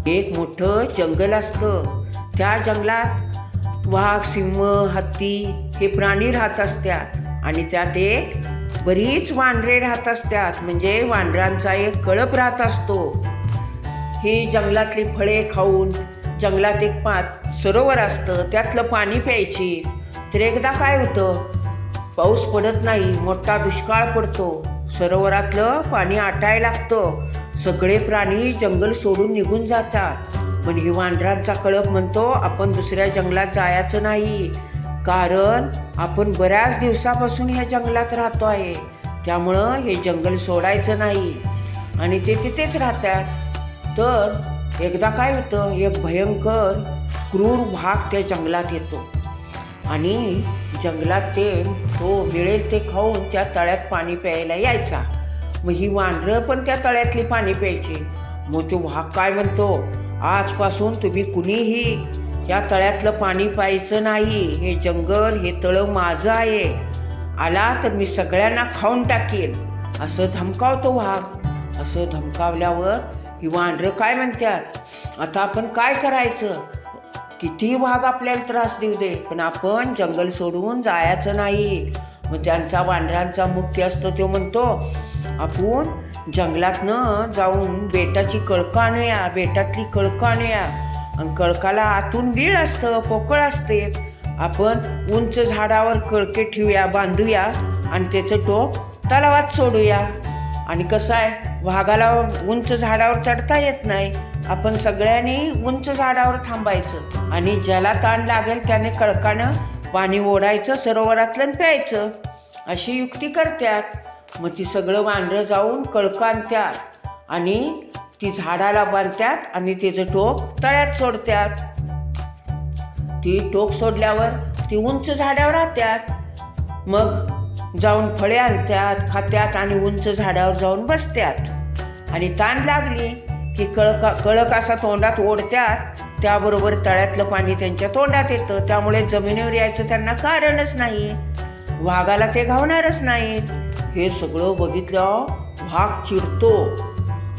एक मोठं जंगल असतं. त्या जंगलात वाघ, सिंह, हत्ती हे प्राणी राहत असतात आणि त्यात एक बरीच वानरे राहत असतात. म्हणजे वानरांचा एक कळप राहत असतो. ही जंगलातली फळे खाऊन जंगलात एक सरोवर असतं, त्यातलं पाणी प्यायची. तर एकदा काय होतं, पाऊस पडत नाही, मोठा दुष्काळ पडतो. सरोवरातलं पाणी आटायला लागतं. सगळे प्राणी जंगल सोडून निघून जातात. पण ही वानरांचा कळप म्हणतो आपण दुसऱ्या जंगलात जायचं नाही, कारण आपण बऱ्याच दिवसापासून ह्या जंगलात राहतो आहे, त्यामुळं हे जंगल सोडायचं नाही. आणि ते तिथेच राहतात. तर एकदा काय होतं, एक भयंकर क्रूर वाघ त्या जंगलात येतो आणि जंगलात तो मिळेल ते खाऊन त्या तळ्यात पाणी प्यायला यायचा. मग ही वानरं पण त्या तळ्यातली पाणी प्यायची. मग तो वाघ काय म्हणतो, आजपासून तुम्ही कुणीही या तळ्यातलं पाणी प्यायचं नाही, हे जंगल, हे तळं माझं आहे, आला तर मी सगळ्यांना खाऊन टाकेन, असं धमकावतो वाघ. असं धमकावल्यावर ही वानरं काय म्हणतात, आता आपण काय करायचं, किती वाघ आपल्याला त्रास देऊ दे, पण आपण जंगल सोडून जायचं नाही. मग त्यांचा वानरांचा मुख्य असतो, तो म्हणतो आपण जंगलातनं जाऊन बेटाची कळकं आणूया, बेटातली कळकं आणूया. आणि कळकाला आतून बीळ असतं, पोकळ असते. आपण उंच झाडावर कळके ठेवूया, बांधूया आणि त्याचं टोक तलावात सोडूया. आणि कसं आहे, वाघाला उंच झाडावर चढता येत नाही, आपण सगळ्यांनी उंच झाडावर थांबायचं आणि ज्याला ताण लागेल त्याने कळकानं पाणी ओढायचं सरोवरातलं प्यायचं, अशी युक्ती करतात. मग ती सगळं वानरं जाऊन कळकं आणतात आणि ती झाडाला बांधतात आणि तिचं टोक तळ्यात सोडतात. ती टोक सोडल्यावर ती उंच झाडावर राहतात. मग जाऊन फळे आणतात, खात्यात आणि उंच झाडावर जाऊन बसतात. आणि ताण लागली की कळक असा तोंडात ओढतात, त्याबरोबर तळ्यातलं पाणी त्यांच्या तोंडात येतं. त्यामुळे जमिनीवर यायचं त्यांना कारणच नाही, वाघाला ते घावणारच नाहीत. हे सगळं बघितलं वाघ चिडतो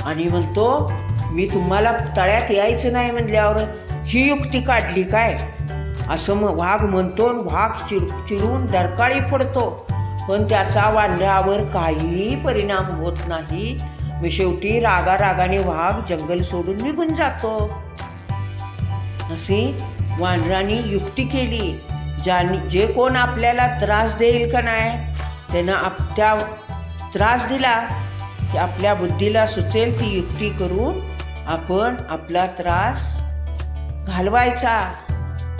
आणि म्हणतो, मी तुम्हाला तळ्यात यायचं नाही म्हणल्यावर ही युक्ती काढली काय, असं वाघ म्हणतो. वाघ चिडून डरकाळी फोडतो, पण त्याचा वानरावर काहीही परिणाम होत नाही. मग शेवटी रागाने वाघ जंगल सोडून निघून जातो. अशी वानरांनी युक्ती केली. जे कोण आपल्याला त्रास देईल का नाही, त्यानं त्या त्रास दिला की आपल्या बुद्धीला सुचेल ती युक्ती करून आपण आपला त्रास घालवायचा.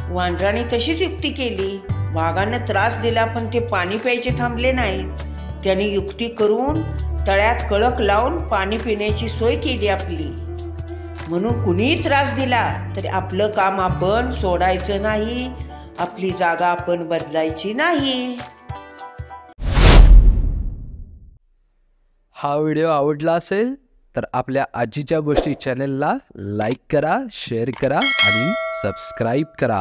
वानरांनी तशीच युक्ती केली. वाघानं त्रास दिला पण ते पाणी प्यायचे थांबले नाहीत. त्यांनी युक्ती करून तळ्यात कळक लावून पाणी पिण्याची सोय केली आपली. म्हणून कुणीही त्रास दिला तरी आपलं काम आपण सोडायचं नाही, आपली जागा आपण बदलायची नाही. हा व्हिडिओ आवडला असेल तर आपल्या आजीच्या गोष्टी चॅनलला लाईक करा, शेअर करा आणि सबस्क्राईब करा.